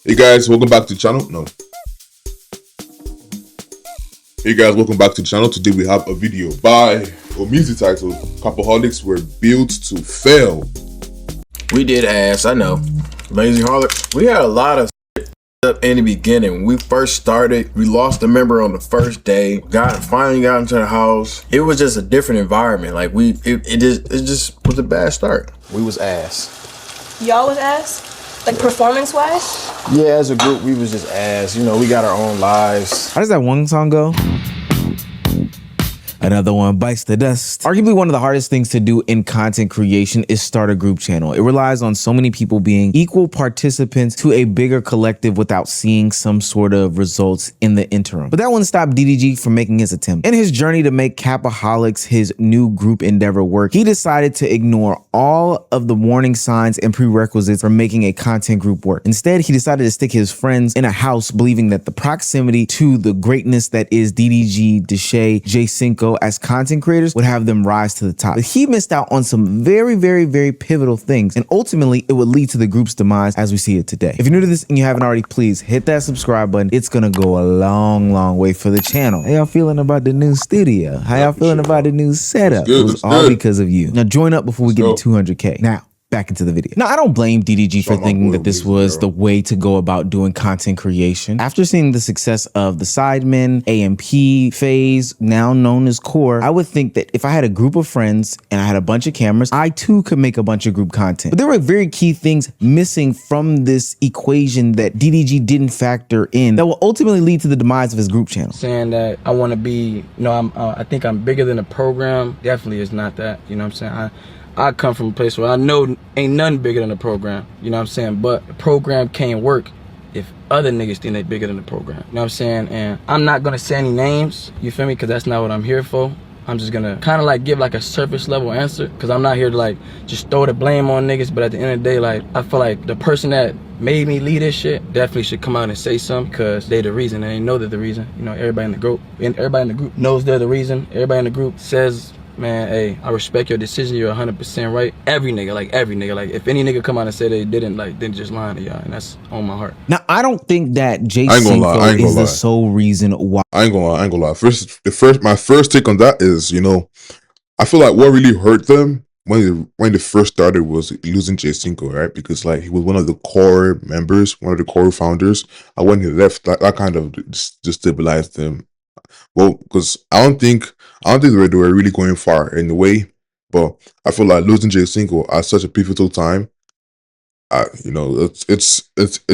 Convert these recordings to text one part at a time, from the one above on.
Hey guys, welcome back to the channel. No. Hey guys, welcome back to the channel. Today we have a video by music titled Capaholics Were Built to Fail. We did ass, I know. Lazy Harlots. We had a lot of up in the beginning. When we first started, we lost a member on the first day. Finally got into the house. It was just a different environment. Like it just was a bad start. We was ass. Y'all was ass? Like performance wise? Yeah, as a group, we was just ass. You know, we got our own lives. How does that one song go? Another one bites the dust. Arguably one of the hardest things to do in content creation is start a group channel. It relies on so many people being equal participants to a bigger collective without seeing some sort of results in the interim. But that wouldn't stop DDG from making his attempt. In his journey to make Capaholics his new group endeavor work, he decided to ignore all of the warning signs and prerequisites for making a content group work. Instead, he decided to stick his friends in a house, believing that the proximity to the greatness that is DDG, Deshay, J5 as content creators would have them rise to the top. But he missed out on some very pivotal things, and ultimately it would lead to the group's demise as we see it today. If you're new to this and you haven't already, please hit that subscribe button. It's gonna go a long way for the channel. How y'all feeling about the new studio? How y'all feeling about the new setup? It was all because of you. Now join up before we get to 200K. Now, back into the video. Now, I don't blame DDG for thinking that this was the way to go about doing content creation. After seeing the success of the Sidemen, AMP, Phase, now known as Core, I would think that if I had a group of friends and I had a bunch of cameras, I too could make a bunch of group content. But there were very key things missing from this equation that DDG didn't factor in that will ultimately lead to the demise of his group channel. Saying that I want to be, I think I'm bigger than the program, definitely is not that, you know what I'm saying? I come from a place where I know ain't nothing bigger than the program, you know what I'm saying? But the program can't work if other niggas think they bigger than the program, you know what I'm saying? And I'm not gonna say any names, you feel me? Because that's not what I'm here for. I'm just gonna kind of like give like a surface level answer, because I'm not here to like just throw the blame on niggas. But at the end of the day, like I feel like the person that made me lead this shit definitely should come out and say something, because they the reason, and they know they're the reason. You know, everybody in the group knows they're the reason. Everybody in the group says, man, hey, I respect your decision, you're 100% right. Every nigga, like if any nigga come out and say they didn't, like, then just lying to y'all, and that's on my heart. Now, I don't think that J5 is the sole reason why. I ain't gonna lie. My first take on that is, you know, I feel like what really hurt them when they first started was losing J5, right? Because like he was one of the core members, one of the core founders, and when he left, that kind of just destabilized them. Well, because I don't think they were really going far in the way, but I feel like losing J5 at such a pivotal time, you know, it's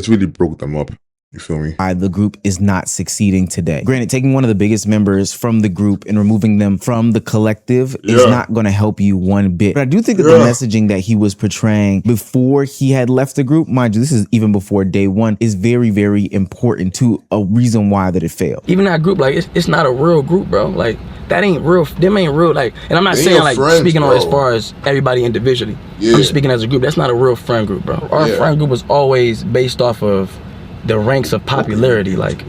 really broke them up. You feel me? The group is not succeeding today. Granted, taking one of the biggest members from the group and removing them from the collective is not going to help you one bit. But I do think that the messaging that he was portraying before he had left the group, mind you, this is even before day one, is very important to a reason why that it failed. Even that group, like it's not a real group, bro. Like that ain't real. Them ain't real. Like, and I'm not saying like friends, speaking on as far as everybody individually. I'm just speaking as a group. That's not a real friend group, bro. Our friend group was always based off of the ranks of popularity. Like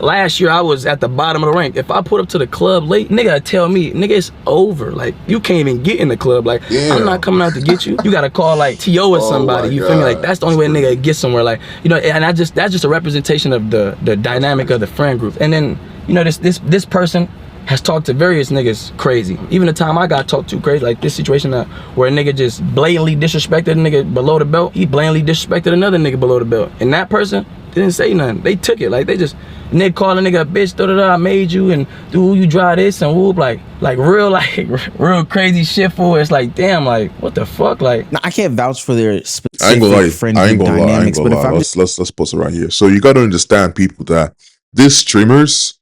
last year I was at the bottom of the rank. If I put up to the club late, nigga tell me, nigga, it's over. Like you can't even get in the club. Like I'm not coming out to get you. You gotta call like T.O. or somebody. You feel me? Like that's the only way a nigga get somewhere. Like, you know, and that's just a representation of the dynamic of the friend group. And then, you know, this person has talked to various niggas crazy. Even the time I got talked to crazy, like this situation where a nigga just blatantly disrespected a nigga below the belt. He blatantly disrespected another nigga below the belt. And that person didn't say nothing. They took it. Like they just, nigga called a nigga a bitch, I made you, and dude, you drive this and whoop, like real crazy shit for it. It's like, damn, like what the fuck? Like, now, I can't vouch for their specific friend group dynamics, but if I'm let's pause it right here. So you gotta understand, people, that these streamers,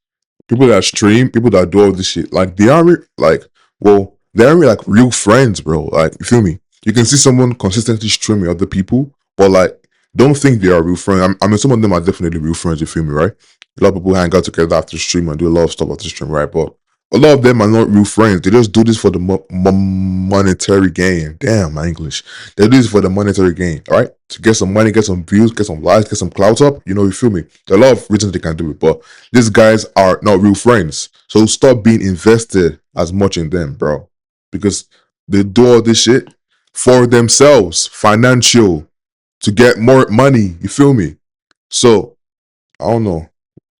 people that stream, people that do all this shit, like they aren't like real friends, bro. Like, you feel me? You can see someone consistently streaming other people, but like don't think they are real friends. I mean, some of them are definitely real friends, you feel me, right? A lot of people hang out together after stream and do a lot of stuff after stream, right? But a lot of them are not real friends. They just do this for the monetary gain. Damn, my English. They do this for the monetary gain, all right? To get some money, get some views, get some likes, get some clout up. You know, you feel me? There are a lot of reasons they can do it, but these guys are not real friends. So stop being invested as much in them, bro. Because they do all this shit for themselves, financial, to get more money. You feel me? So I don't know.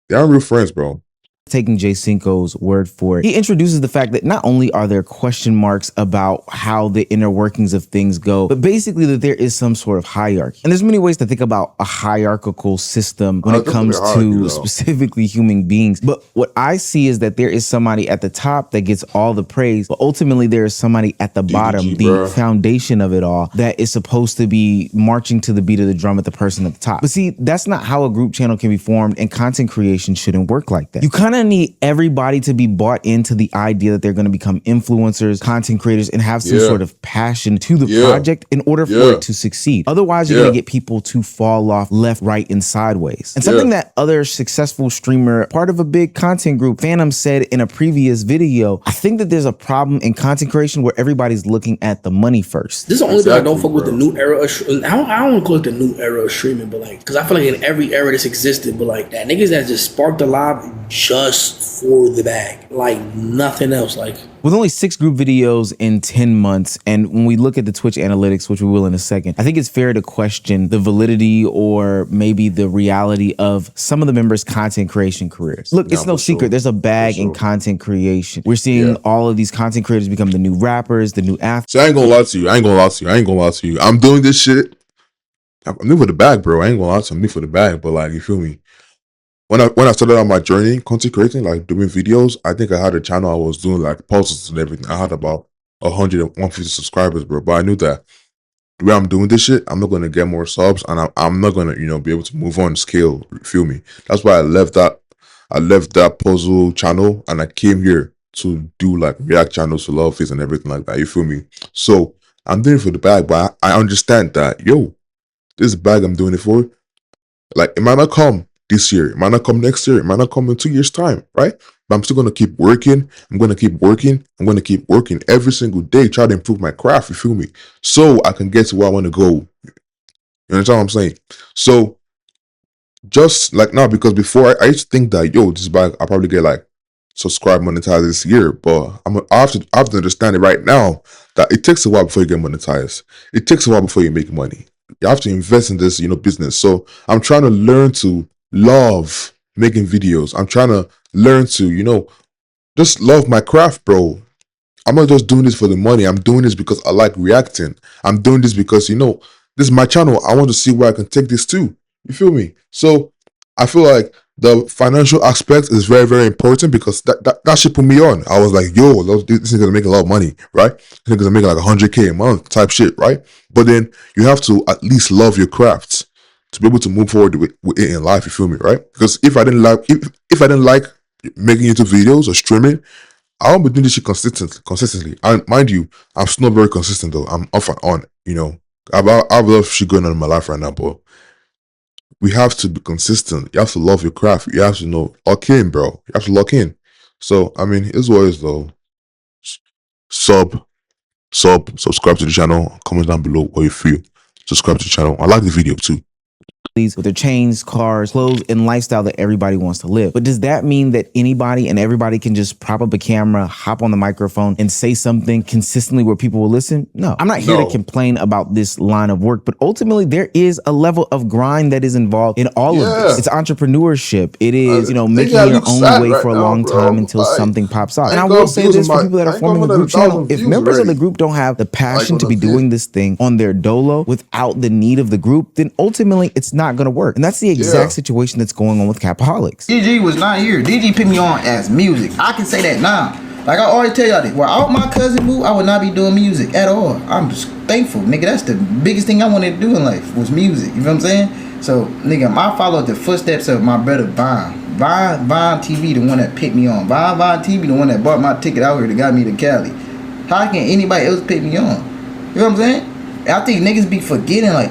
They aren't real friends, bro. Taking Jay Cinco's word for it, he introduces the fact that not only are there question marks about how the inner workings of things go, but basically that there is some sort of hierarchy. And there's many ways to think about a hierarchical system when it comes to specifically human beings. But what I see is that there is somebody at the top that gets all the praise, but ultimately there is somebody at the bottom, the foundation of it all, that is supposed to be marching to the beat of the drum at the person at the top. But see, that's not how a group channel can be formed, and content creation shouldn't work like that. You kind of need everybody to be bought into the idea that they're going to become influencers, content creators, and have some sort of passion to the project in order for it to succeed. Otherwise, you're going to get people to fall off left, right, and sideways. And something that other successful streamer, part of a big content group, Phantom, said in a previous video, I think that there's a problem in content creation where everybody's looking at the money first. This is the only thing I don't fuck with the new era of I don't call it the new era of streaming, but like, because I feel like in every era this existed, but like that niggas that just sparked the live just for the bag, like nothing else. Like, with only 6 group videos in 10 months, and when we look at the Twitch analytics, which we will in a second, I think it's fair to question the validity or maybe the reality of some of the members' content creation careers. Look, it's no secret. There's a bag in content creation. We're seeing all of these content creators become the new rappers, the new athletes. So I ain't gonna lie to you. I'm doing this shit. I'm new for the bag, bro. I ain't gonna lie to you. I'm new for the bag, but like, you feel me? When I started on my journey, content creating, like doing videos, I think I had a channel I was doing like posts and everything. I had about 100 and 150 subscribers, bro. But I knew that the way I'm doing this shit, I'm not gonna get more subs, and I'm not gonna, be able to move on scale. You feel me? That's why I left that puzzle channel and I came here to do like react channels to love face and everything like that. You feel me? So I'm doing it for the bag, but I understand that this bag I'm doing it for, like, it might not come this year, it might not come next year, it might not come in 2 years' time, right? But I'm still gonna keep working. I'm gonna keep working every single day, try to improve my craft, you feel me? So I can get to where I want to go. You understand what I'm saying? So just like now, because before I used to think that this bag I'll probably get like subscribe monetized this year, but I have to understand it right now that it takes a while before you get monetized. It takes a while before you make money. You have to invest in this, business. So I'm trying to learn to love making videos. I'm trying to learn to, just love my craft, bro. I'm not just doing this for the money. I'm doing this because I like reacting. I'm doing this because, this is my channel. I want to see where I can take this to. You feel me? So I feel like the financial aspect is very, very important because that shit put me on. I was like, this is gonna make a lot of money, right? This is gonna make like 100K a month type shit, right? But then you have to at least love your craft to be able to move forward with it in life. You feel me, right? Because if I didn't like making YouTube videos or streaming, I won't be doing this shit consistently. And mind you, I'm still not very consistent though. I'm off and on. I've a lot of shit going on in my life right now, but we have to be consistent. You have to love your craft. You have to lock in, bro. You have to lock in. So, I mean, it's what it is, though. Subscribe to the channel. Comment down below what you feel. Subscribe to the channel. I like the video, too. With their chains, cars, clothes, and lifestyle that everybody wants to live. But does that mean that anybody and everybody can just prop up a camera, hop on the microphone, and say something consistently where people will listen? No. I'm not here to complain about this line of work, but ultimately there is a level of grind that is involved in all of this. It's entrepreneurship. It is, making your own way for a long time until something pops out. And I will say this for people that are forming a group channel, if members of the group don't have the passion to be doing this thing on their dolo without the need of the group, then ultimately it's not going to work. And that's the exact situation that's going on with Capaholics. DG was not here. DG picked me on as music. I can say that now. Like I always tell y'all this. Without my cousin moved, I would not be doing music at all. I'm just thankful, nigga. That's the biggest thing I wanted to do in life was music. You know what I'm saying? So, nigga, I followed the footsteps of my brother Vine. Vine TV, the one that picked me on. Vine TV, the one that bought my ticket out here that got me to Cali. How can anybody else pick me on? You know what I'm saying? And I think niggas be forgetting, like,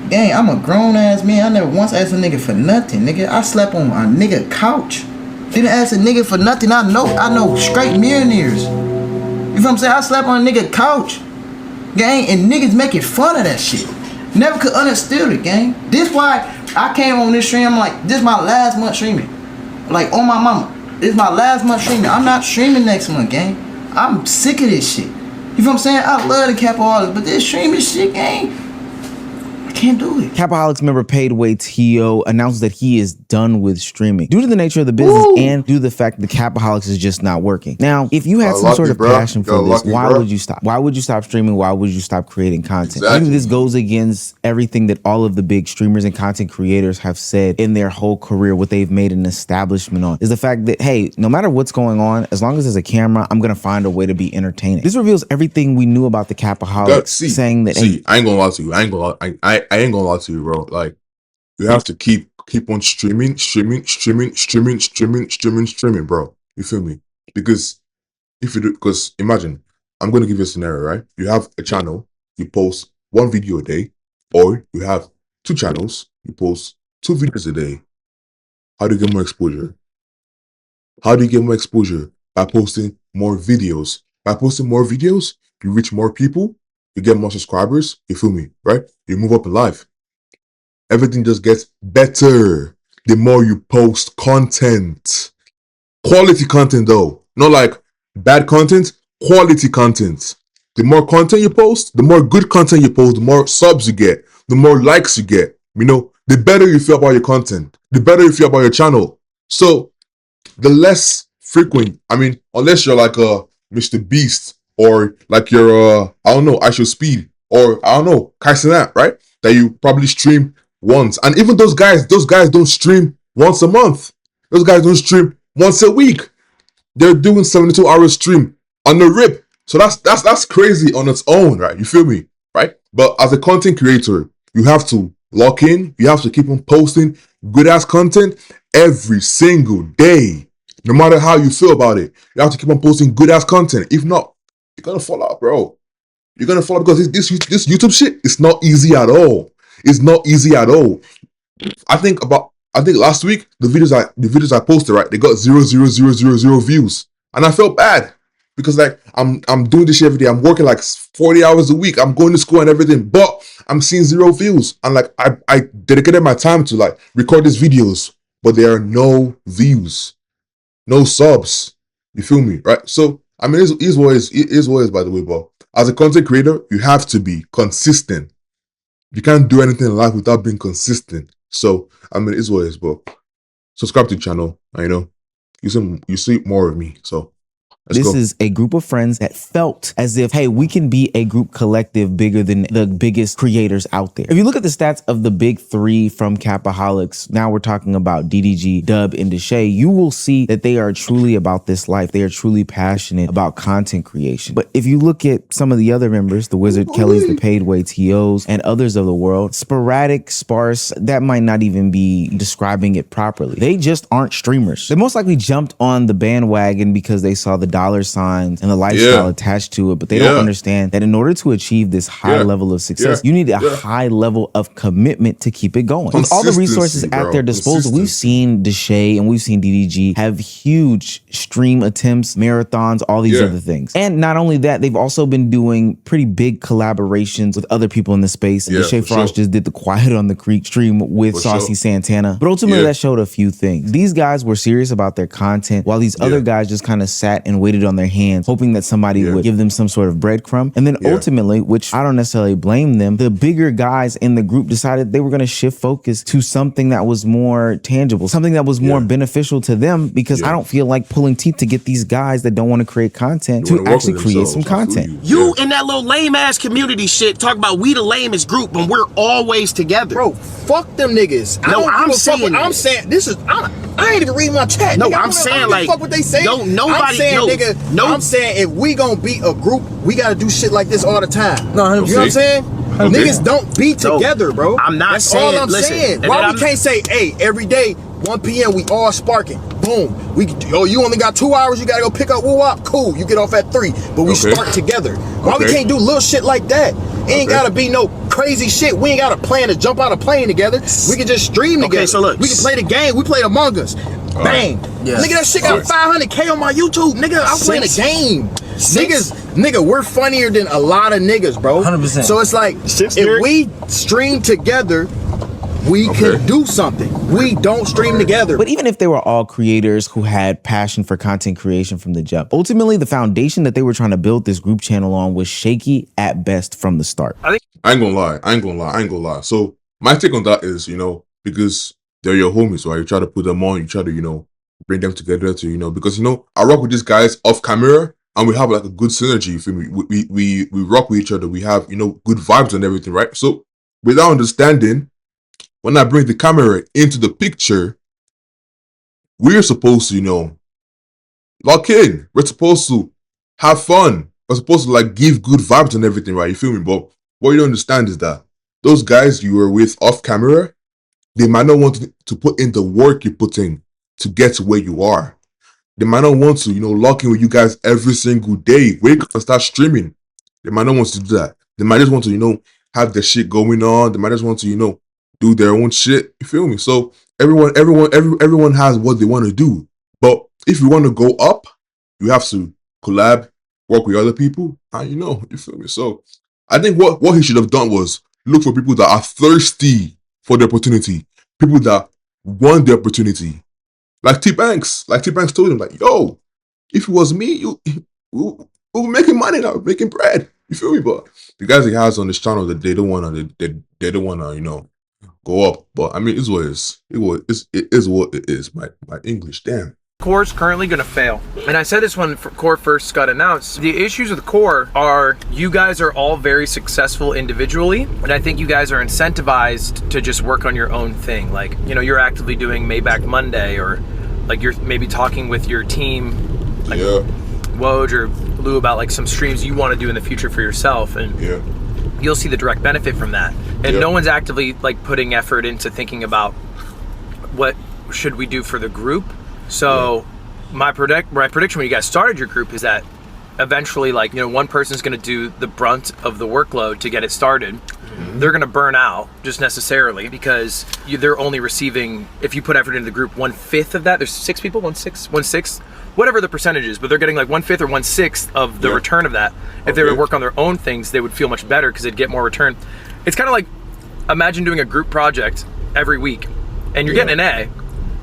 dang, I'm a grown ass man. I never once asked a nigga for nothing, nigga. I slept on a nigga couch. Didn't ask a nigga for nothing. I know straight millionaires. You know what I'm saying? I slept on a nigga couch. Gang, and niggas making fun of that shit. Never could understand it, gang. This why I came on this stream. I'm like, this my last month streaming. Like, on my mama. This my last month streaming. I'm not streaming next month, gang. I'm sick of this shit. You know what I'm saying? I love the Capaholics, but this streaming shit, gang. I can't do it. Capaholics member Paidway T.O. announced that he is done with streaming due to the nature of the business and due to the fact that Capaholics is just not working. Now, if you had some sort of passion for this, why would you stop? Why would you stop streaming? Why would you stop creating content? Exactly. I think this goes against everything that all of the big streamers and content creators have said in their whole career, what they've made an establishment on, is the fact that, hey, no matter what's going on, as long as there's a camera, I'm going to find a way to be entertaining. This reveals everything we knew about the Capaholics, saying that, hey, I ain't gonna lie to you. I ain't gonna lie to you, bro. Like, you have to keep on streaming, bro. You feel me? Because because imagine, I'm gonna give you a scenario, right? You have a channel, you post one video a day, or you have two channels, you post 2 videos a day. How do you get more exposure? How do you get more exposure? By posting more videos. By posting more videos, you reach more people, you get more subscribers, you feel me, right? You move up in life. Everything just gets better the more you post content. Quality content though, not like bad content, quality content. The more content you post, the more good content you post, the more subs you get, the more likes you get. You know, the better you feel about your content, the better you feel about your channel. So the less frequent, I mean, unless you're like a Mr. Beast or like you're I don't know, I Show Speed or I don't know, Kaisenat, right? That you probably stream once. And even those guys don't stream once a month. Those guys don't stream once a week. They're doing 72-hour stream on the rip. So that's crazy on its own, right? You feel me? Right? But as a content creator, you have to lock in, you have to keep on posting good ass content every single day. No matter how you feel about it, you have to keep on posting good ass content. If not, you're gonna fall out, bro. You're gonna fall out because this YouTube shit is not easy at all. It's not easy at all. I think last week the videos I posted, right, they got 0.0000 views, and I felt bad because like I'm doing this shit every day. I'm working like 40 hours a week. I'm going to school and everything, but I'm seeing 0 views. And like I dedicated my time to like record these videos, but there are no views, no subs. You feel me, right? So I mean, it is what it is, by the way, but as a content creator, you have to be consistent. You can't do anything in life without being consistent. So, I mean, it's what it is, but subscribe to the channel. I know you see more of me. So, this is a group of friends that felt as if, hey, we can be a group collective bigger than the biggest creators out there. If you look at the stats of the big 3 from Capaholics, now we're talking about DDG, Dub, and Deshae, you will see that they are truly about this life. They are truly passionate about content creation. But if you look at some of the other members, the Wizard Kellys, the Paidway T.O.s, and others of the world, sporadic, sparse, that might not even be describing it properly. They just aren't streamers. They most likely jumped on the bandwagon because they saw the dollar signs and the lifestyle attached to it, but they don't understand that in order to achieve this high level of success, you need a high level of commitment to keep it going. With all the resources at their disposal, we've seen Deshae and we've seen DDG have huge stream attempts, marathons, all these other things. And not only that, they've also been doing pretty big collaborations with other people in the space. Deshae Frost just did the Quiet on the Creek stream with Saucy Santana. But ultimately, that showed a few things. These guys were serious about their content, while these other guys just kind of sat and waited on their hands, hoping that somebody would give them some sort of breadcrumb. And then ultimately, which I don't necessarily blame them, the bigger guys in the group decided they were going to shift focus to something that was more tangible, something that was more beneficial to them, because I don't feel like pulling teeth to get these guys that don't want to create content to actually create some content. You in that little lame ass community shit talk about we the lamest group and we're always together. Bro, fuck them niggas. No, I'm saying this is I ain't even reading my chat. No, nigga. I'm saying like fuck what they say. No, nobody. I'm saying, nigga. No, I'm saying if we gonna be a group, we gotta do shit like this all the time. No, you know what I'm saying? Niggas don't be together, bro. I'm not That's saying. all I'm saying. Why we can't say, hey, every day 1 p.m. we all sparking. Boom. You only got 2 hours. You gotta go pick up woo wop. Cool. You get off at 3, but we spark together. Why we can't do little shit like that? It ain't gotta be no crazy shit. We ain't got a plan to jump out a plane together. We can just stream together. Okay, so look, we can play the game. We played Among Us. Bang. Nigga, that shit got 500K on my YouTube. Nigga, I'm playing a game. Nigga, we're funnier than a lot of niggas, bro. 100%. So it's like, if we stream together, we can do something. We don't stream together. But even if they were all creators who had passion for content creation from the jump, ultimately the foundation that they were trying to build this group channel on was shaky at best from the start. I ain't gonna lie. So my take on that is, because they're your homies, right? You try to put them on, you try to, bring them together to, because I rock with these guys off camera and we have like a good synergy. You feel me? We rock with each other. We have, good vibes and everything, right? So without understanding, when I bring the camera into the picture, we're supposed to, lock in. We're supposed to have fun. We're supposed to like give good vibes and everything, right? You feel me? But what you don't understand is that those guys you were with off camera, they might not want to put in the work you put in to get to where you are. They might not want to, lock in with you guys every single day. Wake up and start streaming. They might not want to do that. They might just want to, have their shit going on. They might just want to, do their own shit. You feel me? So everyone has what they want to do. But if you want to go up, you have to collab, work with other people, and you feel me? So I think what he should have done was look for people that are thirsty for the opportunity, people that want the opportunity. Like T Banks told him, like, yo, if it was me, we were making money now, making bread. You feel me? But the guys he has on this channel that they don't wanna, they don't wanna, go up. But I mean, it's what it is. It is what it is. My English, damn. Core's currently going to fail. And I said this when Core first got announced. The issues with Core are you guys are all very successful individually. And I think you guys are incentivized to just work on your own thing. Like, you're actively doing Maybach Monday, or like you're maybe talking with your team, like Woj or Lou, about like some streams you want to do in the future for yourself. And you'll see the direct benefit from that. And no one's actively like putting effort into thinking about what should we do for the group. So my prediction when you guys started your group is that eventually, like, one person's going to do the brunt of the workload to get it started. Mm-hmm. They're going to burn out just necessarily because they're only receiving, if you put effort into the group, 1/5 of that. There's 6 people, 1/6, whatever the percentage is, but they're getting like 1/5 or 1/6 of the return of that. If they would work on their own things, they would feel much better because they'd get more return. It's kind of like, imagine doing a group project every week and you're getting an A,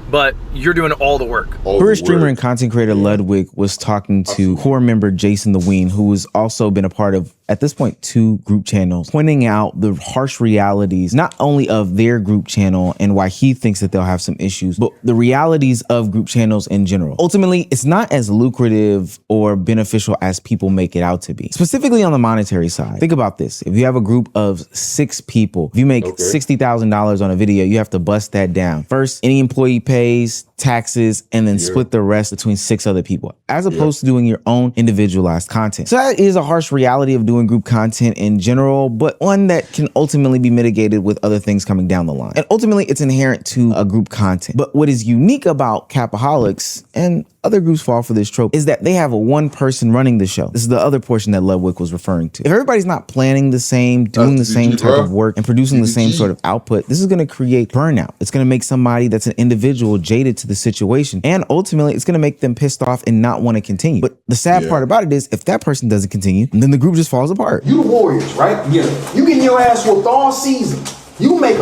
but you're doing all the work. Career streamer and content creator Ludwig was talking to core member Jason the Ween, who has also been a part of, at this point, 2 group channels, pointing out the harsh realities, not only of their group channel and why he thinks that they'll have some issues, but the realities of group channels in general. Ultimately, it's not as lucrative or beneficial as people make it out to be, specifically on the monetary side. Think about this. If you have a group of 6 people, if you make $60,000 on a video, you have to bust that down. First, any employee pays, taxes, and then split the rest between 6 other people, as opposed to doing your own individualized content. So that is a harsh reality of doing group content in general, but one that can ultimately be mitigated with other things coming down the line. And ultimately, it's inherent to a group content. But what is unique about Capaholics, and other groups fall for this trope, is that they have a one person running the show. This is the other portion that Ludwig was referring to. If everybody's not planning the same, doing the same type of work, and producing the same sort of output, this is going to create burnout. It's going to make somebody that's an individual jaded to the situation. And ultimately, it's going to make them pissed off and not want to continue. But the sad part about it is, if that person doesn't continue, then the group just falls apart. You the Warriors, right? Yeah. You getting your ass whooped all season. You win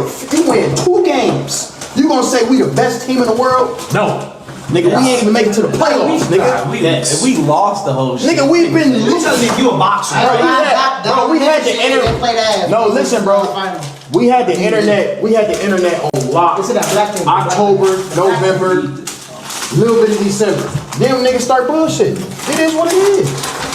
2 games. You gonna say we the best team in the world? No. Nigga, we ain't even make it to the playoffs, nigga. If we lost the whole shit. Nigga, we've been losing. You a boxer. We had the internet. No, listen, bro. We had the internet on lock. October, November, little bit of December. Then niggas start bullshitting. It is what it is.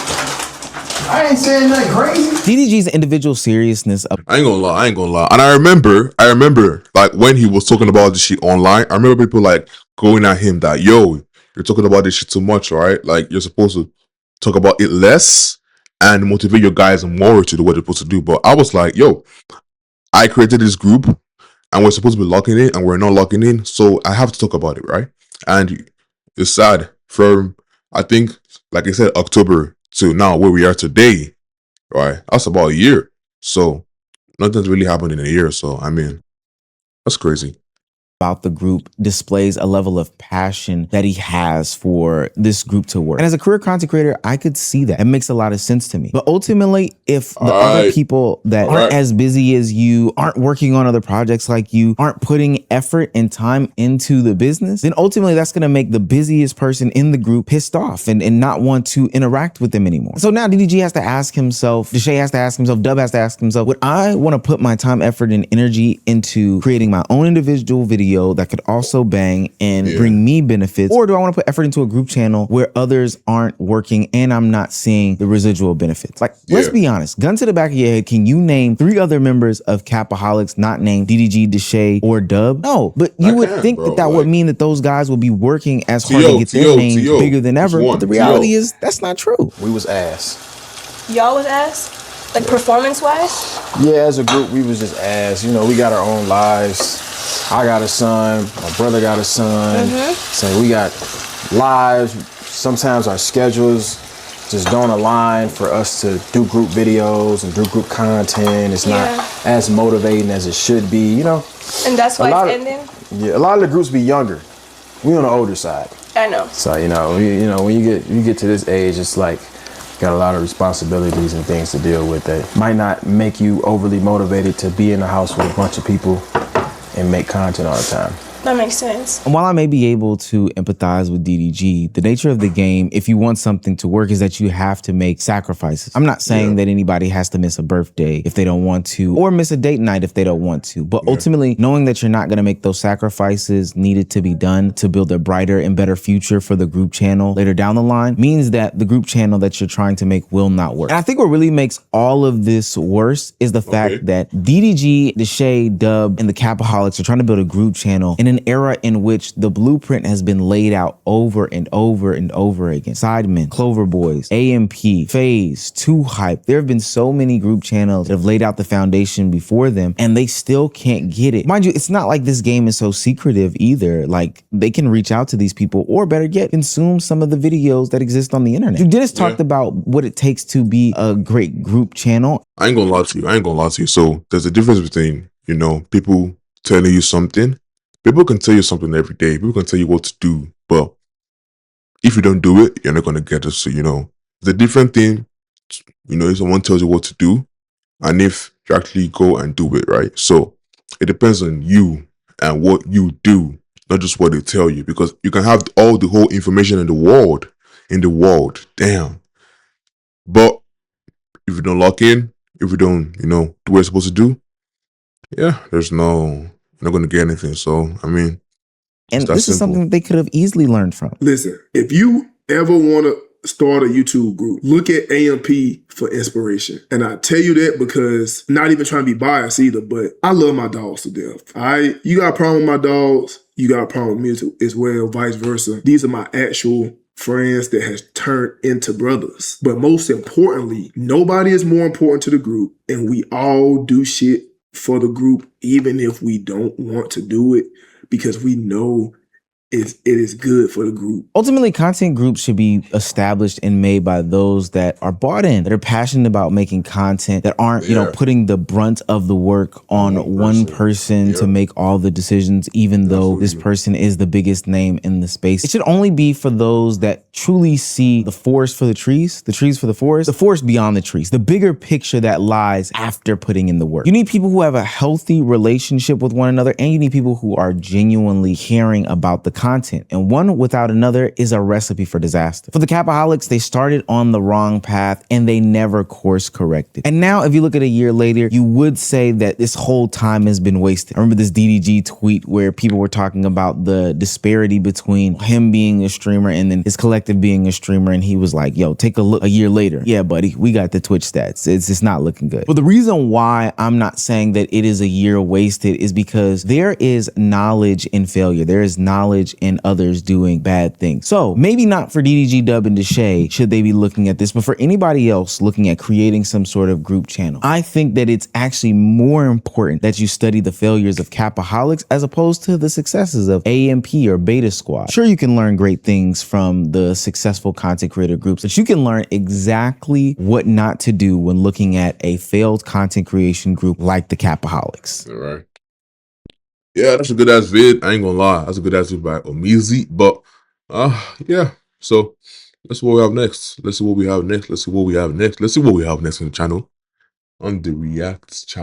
I ain't saying nothing crazy. DDG's individual seriousness. I ain't gonna lie. And I remember, like, when he was talking about this shit online, I remember people like going at him that, yo, you're talking about this shit too much, right? Like, you're supposed to talk about it less and motivate your guys more to do what they're supposed to do. But I was like, yo, I created this group and we're supposed to be locking in and we're not locking in. So I have to talk about it, right? And it's sad from, I think, like I said, October to now where we are today, right? That's about a year. So nothing's really happened in a year. So, I mean, that's crazy. About the group displays a level of passion that he has for this group to work. And as a career content creator, I could see that. It makes a lot of sense to me. But ultimately, if the other people that aren't as busy as you, aren't working on other projects like you, aren't putting effort and time into the business, then ultimately that's going to make the busiest person in the group pissed off and not want to interact with them anymore. So now DDG has to ask himself, Deshae has to ask himself, Dub has to ask himself, would I want to put my time, effort, and energy into creating my own individual video that could also bang and bring me benefits? Or do I want to put effort into a group channel where others aren't working and I'm not seeing the residual benefits? Like, let's be honest, gun to the back of your head, can you name 3 other members of Capaholics not named DDG, Deshae, or Dub? No, but you would think that would mean that those guys would be working as hard to get their names bigger than ever. But the reality is that's not true. We was ass. Y'all was ass? Like performance-wise? Yeah, as a group, we was just ass. You know, we got our own lives. I got a son. My brother got a son. So we got lives. Sometimes our schedules just don't align for us to do group videos and do group content. It's not as motivating as it should be, you know. And that's why it's ending? Yeah, a lot of the groups be younger. We on the older side. I know. So, you know, when you get to this age, it's like got a lot of responsibilities and things to deal with that might not make you overly motivated to be in the house with a bunch of people and make content all the time. That makes sense. And while I may be able to empathize with DDG, the nature of the game, if you want something to work, is that you have to make sacrifices. I'm not saying that anybody has to miss a birthday if they don't want to, or miss a date night if they don't want to. But ultimately, knowing that you're not going to make those sacrifices needed to be done to build a brighter and better future for the group channel later down the line means that the group channel that you're trying to make will not work. And I think what really makes all of this worse is the fact that DDG, Deshae, Dub, and the Capaholics are trying to build a group channel in an era in which the blueprint has been laid out over and over and over again. Sidemen, Clover Boys, AMP, FaZe, 2Hype. There have been so many group channels that have laid out the foundation before them and they still can't get it. Mind you, it's not like this game is so secretive either. Like, they can reach out to these people or better yet, consume some of the videos that exist on the internet. Dennis talked about what it takes to be a great group channel. I ain't gonna lie to you. So there's a difference between, you know, people telling you something. People can tell you something every day. People can tell you what to do. But if you don't do it, you're not going to get it. So, you know, the different thing, you know, if someone tells you what to do and if you actually go and do it, right? So it depends on you and what you do, not just what they tell you, because you can have all the whole information in the world, damn. But if you don't lock in, if you don't, you know, do what you're supposed to do, yeah, you're not going to get anything. So, I mean, and this is something that they could have easily learned from. Listen, if you ever want to start a YouTube group, look at AMP for inspiration. And I tell you that because, not even trying to be biased either, but I love my dogs to death. You got a problem with my dogs, you got a problem with music as well, vice versa. These are my actual friends that has turned into brothers. But most importantly, nobody is more important to the group, and we all do shit for the group, even if we don't want to do it, because we know it is good for the group. Ultimately, content groups should be established and made by those that are bought in, that are passionate about making content, that aren't, you know, putting the brunt of the work on one person to make all the decisions, even though this person is the biggest name in the space. It should only be for those that truly see the forest for the trees for the forest beyond the trees, the bigger picture that lies after putting in the work. You need people who have a healthy relationship with one another, and you need people who are genuinely caring about the content, and one without another is a recipe for disaster. For the Capaholics, they started on the wrong path and they never course corrected. And now if you look at a year later, you would say that this whole time has been wasted. I remember this DDG tweet where people were talking about the disparity between him being a streamer and then his collective being a streamer, and he was like, yo, take a look a year later. Yeah, buddy, we got the Twitch stats. It's just not looking good. But the reason why I'm not saying that it is a year wasted is because there is knowledge in failure. There is knowledge in others doing bad things. So maybe not for DDG, Dub, and Deshae should they be looking at this, but for anybody else looking at creating some sort of group channel, I think that it's actually more important that you study the failures of Capaholics as opposed to the successes of AMP or Beta Squad. Sure, you can learn great things from the successful content creator groups, but you can learn exactly what not to do when looking at a failed content creation group like the Capaholics. All right. Yeah, that's a good ass vid. I ain't gonna lie. That's a good ass vid by Omizi. But yeah. So let's see what we have next. Let's see what we have next in the channel on the React channel.